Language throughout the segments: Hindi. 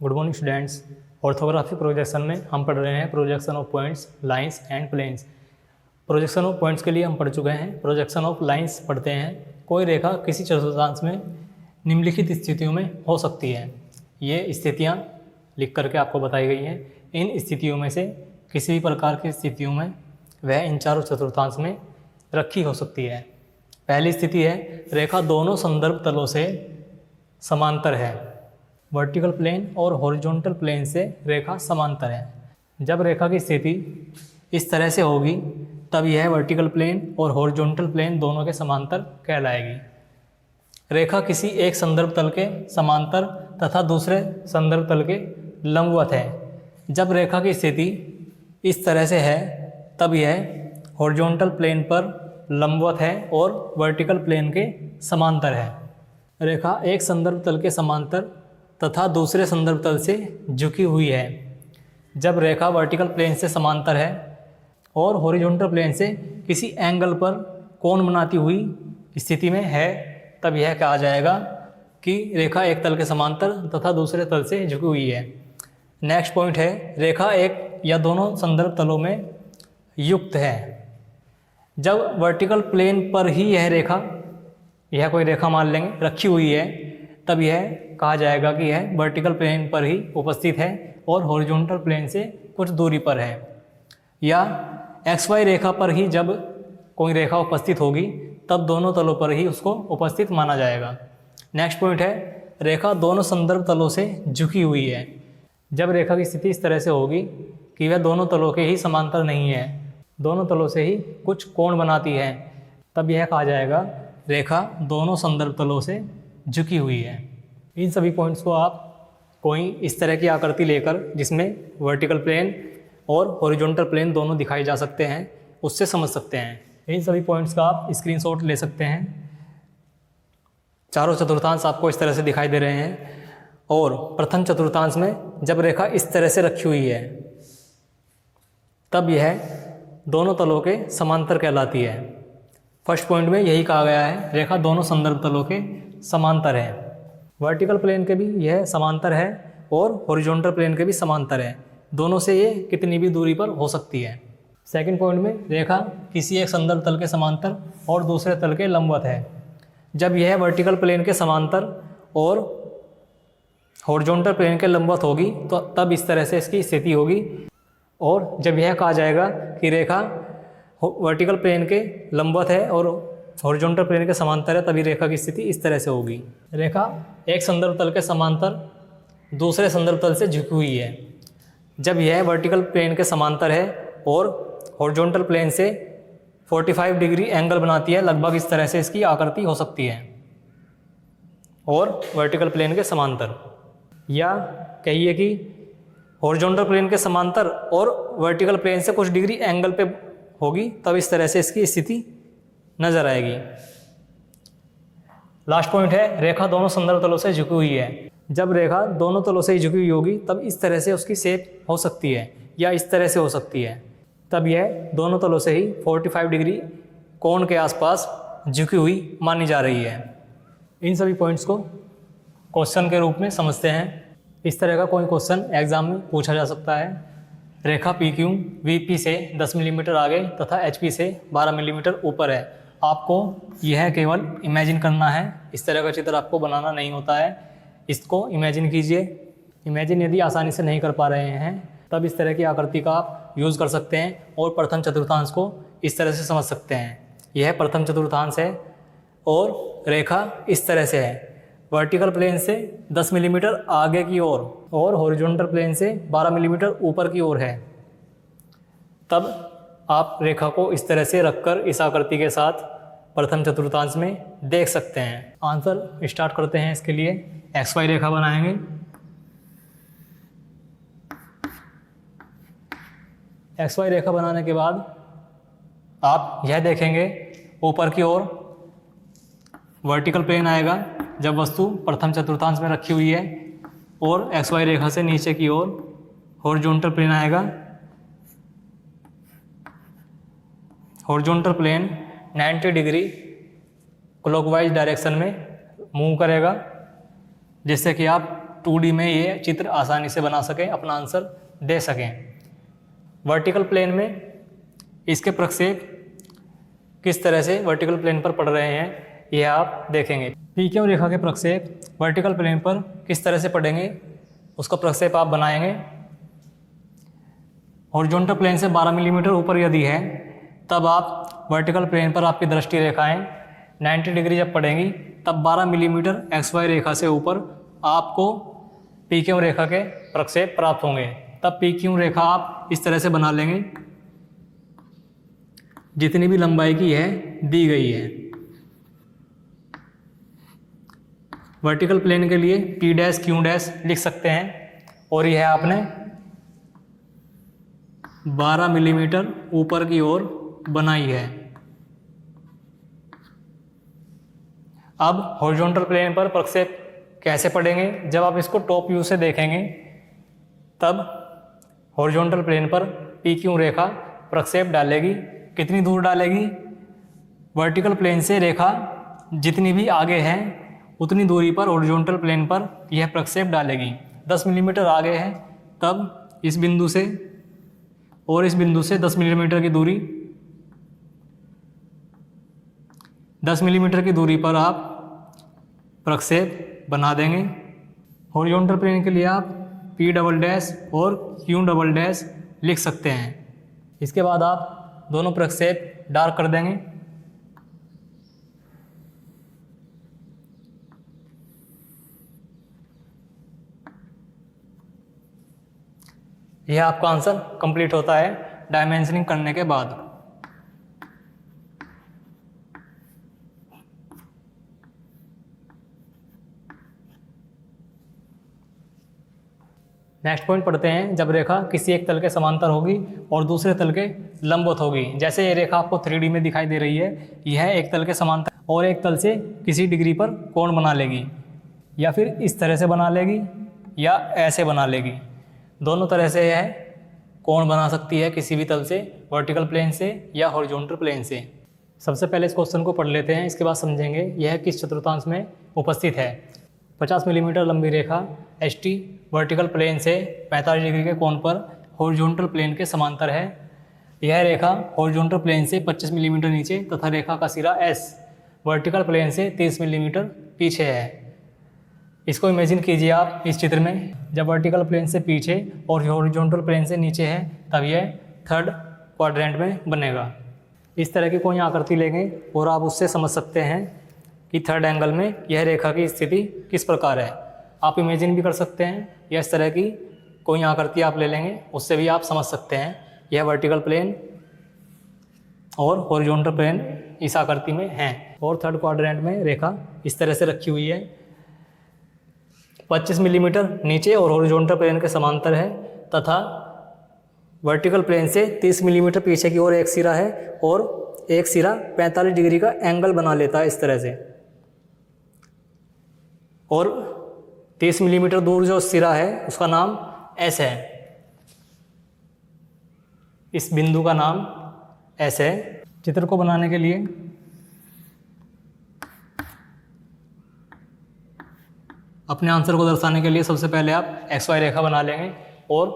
Good morning students. Orthography projection में हम पढ़ रहे हैं projection of points, lines and planes. Projection of points के लिए हम पढ़ चुके हैं। प्रोजेक्शन ऑफ लाइंस पढ़ते हैं। कोई रेखा किसी चतुर्थांश में निम्नलिखित स्थितियों में हो सकती है। ये स्थितियाँ लिख करके आपको बताई गई हैं। इन स्थितियों में से किसी भी प्रकार की स्थितियों में वह इन चारों चतुर्थांश में रखी हो सकती है। पहली स्थिति है रेखा दोनों संदर्भ तलों से समांतर है। वर्टिकल प्लेन और हॉरिजॉन्टल प्लेन से रेखा समांतर है। जब रेखा की स्थिति इस तरह से होगी तब यह वर्टिकल प्लेन और हॉरिजॉन्टल प्लेन दोनों के समांतर कहलाएगी। रेखा किसी एक संदर्भ तल के समांतर तथा दूसरे संदर्भ तल के लंबवत है। जब रेखा की स्थिति इस तरह से है तब यह हॉरिजॉन्टल प्लेन पर लंबवत है और वर्टिकल प्लेन के समांतर है। रेखा एक संदर्भ तल के समांतर तथा दूसरे संदर्भ तल से झुकी हुई है। जब रेखा वर्टिकल प्लेन से समांतर है और हॉरिजॉन्टल प्लेन से किसी एंगल पर कोण बनाती हुई स्थिति में है तब यह कहा जाएगा कि रेखा एक तल के समांतर तथा दूसरे तल से झुकी हुई है। नेक्स्ट पॉइंट है रेखा एक या दोनों संदर्भ तलों में युक्त है। जब वर्टिकल प्लेन पर ही यह कोई रेखा मान लेंगे रखी हुई है तब यह कहा जाएगा कि यह वर्टिकल प्लेन पर ही उपस्थित है और हॉरिजॉन्टल प्लेन से कुछ दूरी पर है। या XY रेखा पर ही जब कोई रेखा उपस्थित होगी तब दोनों तलों पर ही उसको उपस्थित माना जाएगा। नेक्स्ट पॉइंट है रेखा दोनों संदर्भ तलों से झुकी हुई है। जब रेखा की स्थिति इस तरह से होगी कि वह दोनों तलों के ही समांतर नहीं है, दोनों तलों से ही कुछ कोण बनाती है, तब यह कहा जाएगा रेखा दोनों संदर्भ तलों से झुकी हुई है। इन सभी पॉइंट्स को आप कोई इस तरह की आकृति लेकर जिसमें वर्टिकल प्लेन और हॉरिजॉन्टल प्लेन दोनों दिखाई जा सकते हैं उससे समझ सकते हैं। इन सभी पॉइंट्स का आप स्क्रीनशॉट ले सकते हैं। चारों चतुर्थांश आपको इस तरह से दिखाई दे रहे हैं और प्रथम चतुर्थांश में जब रेखा इस तरह से रखी हुई है तब यह दोनों तलों के समांतर कहलाती है। फर्स्ट पॉइंट में यही कहा गया है रेखा दोनों संदर्भ तलों के समांतर है। वर्टिकल प्लेन के भी यह समांतर है और हॉरिजॉन्टल प्लेन के भी समांतर है। दोनों से ये कितनी भी दूरी पर हो सकती है। सेकंड पॉइंट में रेखा किसी एक संदर्भ तल के समांतर और दूसरे तल के लंबवत है। जब यह वर्टिकल प्लेन के समांतर और हॉरिजॉन्टल प्लेन के लंबवत होगी तो तब इस तरह से इसकी स्थिति होगी। और जब यह कहा जाएगा कि रेखा वर्टिकल प्लेन के लंबवत है और हॉरिजॉन्टल प्लेन के समांतर है तभी रेखा की स्थिति इस तरह से होगी। रेखा एक संदर्भ तल के समांतर दूसरे संदर्भ तल से झुकी हुई है। जब यह वर्टिकल प्लेन के समांतर है और हॉरिजॉन्टल प्लेन से 45 डिग्री एंगल बनाती है, लगभग इस तरह से इसकी आकृति हो सकती है और वर्टिकल प्लेन के समांतर, या कहिए कि हॉरिजॉन्टल प्लेन के समांतर और वर्टिकल प्लेन से कुछ डिग्री एंगल पे होगी तब इस तरह से इसकी स्थिति नजर आएगी। लास्ट पॉइंट है रेखा दोनों संदर्भ तलों से झुकी हुई है। जब रेखा दोनों तलों से ही झुकी हुई होगी तब इस तरह से उसकी शेप हो सकती है या इस तरह से हो सकती है, तब यह दोनों तलों से ही 45 डिग्री कोण के आसपास झुकी हुई मानी जा रही है। इन सभी पॉइंट्स को क्वेश्चन के रूप में समझते हैं। इस तरह का कोई क्वेश्चन एग्जाम में पूछा जा सकता है। रेखा PQ VP से 10 मिलीमीटर आगे तथा HP से 12 मिलीमीटर ऊपर है। आपको यह केवल इमेजिन करना है, इस तरह का चित्र आपको बनाना नहीं होता है। इसको इमेजिन कीजिए। इमेजिन यदि आसानी से नहीं कर पा रहे हैं तब इस तरह की आकृति का आप यूज़ कर सकते हैं और प्रथम चतुर्थांश को इस तरह से समझ सकते हैं। यह प्रथम चतुर्थांश है और रेखा इस तरह से है, वर्टिकल प्लेन से 10 मिलीमीटर आगे की ओर और हॉरिजॉन्टल प्लेन से 12 मिलीमीटर ऊपर की ओर है। तब आप रेखा को इस तरह से रखकर इस आकृति के साथ प्रथम चतुर्थांश में देख सकते हैं। आंसर स्टार्ट करते हैं। इसके लिए XY रेखा बनाएंगे। XY रेखा बनाने के बाद आप यह देखेंगे ऊपर की ओर वर्टिकल प्लेन आएगा जब वस्तु प्रथम चतुर्थांश में रखी हुई है, और XY रेखा से नीचे की ओर हॉरिजॉन्टल प्लेन आएगा। Horizontal plane 90 degree clockwise direction में मूव करेगा, जिससे कि आप 2D में ये चित्र आसानी से बना सकें, अपना आंसर दे सकें। वर्टिकल प्लेन में इसके प्रक्षेप किस तरह से वर्टिकल प्लेन पर पड़ रहे हैं यह आप देखेंगे। पी क्यू रेखा के प्रक्षेप वर्टिकल प्लेन पर किस तरह से पड़ेंगे उसका प्रक्षेप आप बनाएंगे। हॉरिजॉन्टल प्लेन से 12 मिलीमीटर ऊपर यदि है तब आप वर्टिकल प्लेन पर आपकी दृष्टि रेखाएं 90 डिग्री जब पड़ेंगी तब 12 मिलीमीटर XY रेखा से ऊपर आपको पी क्यू रेखा के प्रक्षेप प्राप्त होंगे। तब पी क्यू रेखा आप इस तरह से बना लेंगे, जितनी भी लंबाई की है दी गई है। वर्टिकल प्लेन के लिए P डैश Q डैश लिख सकते हैं और यह आपने 12 मिलीमीटर ऊपर की ओर बनाई है। अब हॉरिजॉन्टल प्लेन पर प्रक्षेप कैसे पड़ेंगे, जब आप इसको टॉप व्यू से देखेंगे तब हॉरिजॉन्टल प्लेन पर पी क्यू रेखा प्रक्षेप डालेगी। कितनी दूर डालेगी? वर्टिकल प्लेन से रेखा जितनी भी आगे है उतनी दूरी पर हॉरिजॉन्टल प्लेन पर यह प्रक्षेप डालेगी। 10 मिलीमीटर आगे है तब इस बिंदु से और इस बिंदु से 10 मिलीमीटर की दूरी, 10 मिलीमीटर की दूरी पर आप प्रक्षेप बना देंगे। हॉरिजॉन्टल प्लेन के लिए आप P डबल डैश और Q डबल डैश लिख सकते हैं। इसके बाद आप दोनों प्रक्षेप डार्क कर देंगे। यह आपका आंसर कंप्लीट होता है डायमेंशनिंग करने के बाद। नेक्स्ट पॉइंट पढ़ते हैं। जब रेखा किसी एक तल के समांतर होगी और दूसरे तल के लंबवत होगी। जैसे ये रेखा आपको 3D में दिखाई दे रही है, यह एक तल के समांतर और एक तल से किसी डिग्री पर कोण बना लेगी, या फिर इस तरह से बना लेगी या ऐसे बना लेगी। दोनों तरह से यह कोण बना सकती है, किसी भी तल से, वर्टिकल प्लेन से या हॉरिजॉन्टल प्लेन से। सबसे पहले इस क्वेश्चन को पढ़ लेते हैं, इसके बाद समझेंगे यह किस चतुर्थांश में उपस्थित है। 50 मिलीमीटर लंबी रेखा HT वर्टिकल प्लेन से 45 डिग्री के कोण पर हॉरिजॉन्टल प्लेन के समांतर है। यह रेखा हॉरिजॉन्टल प्लेन से 25 मिलीमीटर नीचे तथा रेखा का सिरा S वर्टिकल प्लेन से 30 मिलीमीटर पीछे है। इसको इमेजिन कीजिए आप इस चित्र में, जब वर्टिकल प्लेन से पीछे और हॉरिजॉन्टल प्लेन से नीचे है तब यह थर्ड क्वाड्रेंट में बनेगा। इस तरह की कोई आकृति लेंगे और आप उससे समझ सकते हैं कि थर्ड एंगल में यह रेखा की स्थिति किस प्रकार है। आप इमेजिन भी कर सकते हैं या इस तरह की कोई आकृति आप ले लेंगे, उससे भी आप समझ सकते हैं यह वर्टिकल प्लेन और हॉरिजॉन्टल प्लेन इस आकृति में हैं। और थर्ड क्वाड्रेंट में रेखा इस तरह से रखी हुई है, 25 मिलीमीटर नीचे और हॉरिजॉन्टल प्लेन के समांतर है तथा वर्टिकल प्लेन से 30 मिलीमीटर पीछे की ओर एक सिरा है और एक सिरा 45 डिग्री का एंगल बना लेता है इस तरह से। और 30 मिलीमीटर दूर जो सिरा है उसका नाम S है, इस बिंदु का नाम S है। चित्र को बनाने के लिए अपने आंसर को दर्शाने के लिए सबसे पहले आप XY रेखा बना लेंगे और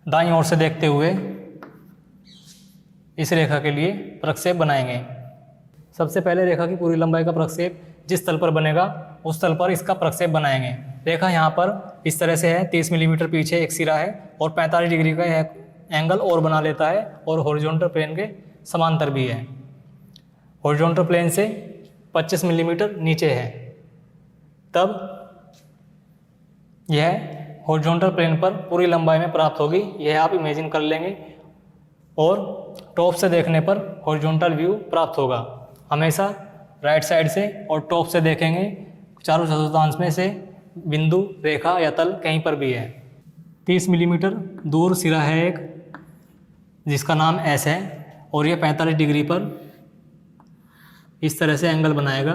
दाईं ओर से देखते हुए इस रेखा के लिए प्रक्षेप बनाएंगे। सबसे पहले रेखा की पूरी लंबाई का प्रक्षेप जिस तल पर बनेगा उस तल पर इसका प्रक्षेप बनाएंगे। रेखा यहाँ पर इस तरह से है, 30 मिलीमीटर पीछे एक सिरा है और 45 डिग्री का यह एंगल और बना लेता है और हॉरिजॉन्टल प्लेन के समांतर भी है। हॉरिजॉन्टल प्लेन से 25 मिलीमीटर नीचे है, तब यह हॉरिजॉन्टल प्लेन पर पूरी लंबाई में प्राप्त होगी। यह आप इमेजिन कर लेंगे और टॉप से देखने पर हॉरिजॉन्टल व्यू प्राप्त होगा। हमेशा राइट साइड से और टॉप से देखेंगे, चारों चतुर्थांश में से बिंदु, रेखा या तल कहीं पर भी है। 30 मिलीमीटर दूर सिरा है एक जिसका नाम S है और यह 45 डिग्री पर इस तरह से एंगल बनाएगा।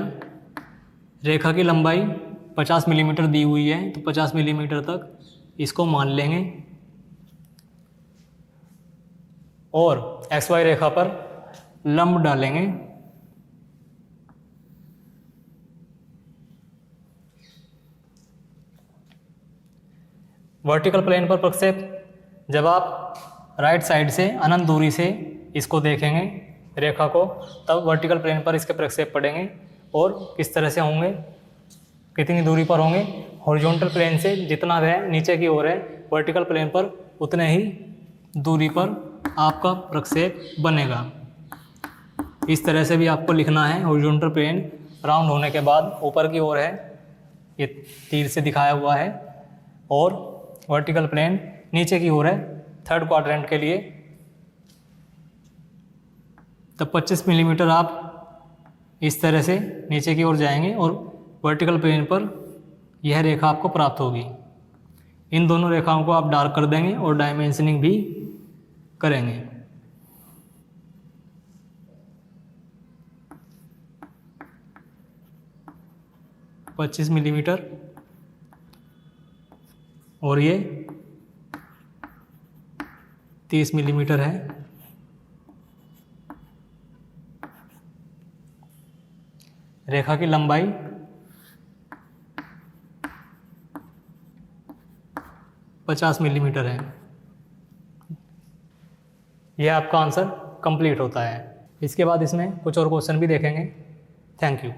रेखा की लंबाई 50 मिलीमीटर दी हुई है तो 50 मिलीमीटर तक इसको मान लेंगे और XY रेखा पर लंब डालेंगे वर्टिकल प्लेन पर प्रक्षेप, जब आप राइट साइड से अनंत दूरी से इसको देखेंगे रेखा को, तब वर्टिकल प्लेन पर इसके प्रक्षेप पड़ेंगे और किस तरह से होंगे, कितनी दूरी पर होंगे। हॉरिजॉन्टल प्लेन से जितना वह नीचे की ओर है, वर्टिकल प्लेन पर उतने ही दूरी पर आपका प्रक्षेप बनेगा। इस तरह से भी आपको लिखना है। हॉरिजॉन्टल प्लेन राउंड होने के बाद ऊपर की ओर है, ये तीर से दिखाया हुआ है, और वर्टिकल प्लेन नीचे की ओर है थर्ड क्वाड्रेंट के लिए। तब 25 मिलीमीटर आप इस तरह से नीचे की ओर जाएंगे और वर्टिकल प्लेन पर यह रेखा आपको प्राप्त होगी। इन दोनों रेखाओं को आप डार्क कर देंगे और डायमेंशनिंग भी करेंगे। पच्चीस मिलीमीटर और ये 30 मिलीमीटर है। रेखा की लंबाई 50 मिलीमीटर है। यह आपका आंसर कंप्लीट होता है। इसके बाद इसमें कुछ और क्वेश्चन भी देखेंगे। Thank you.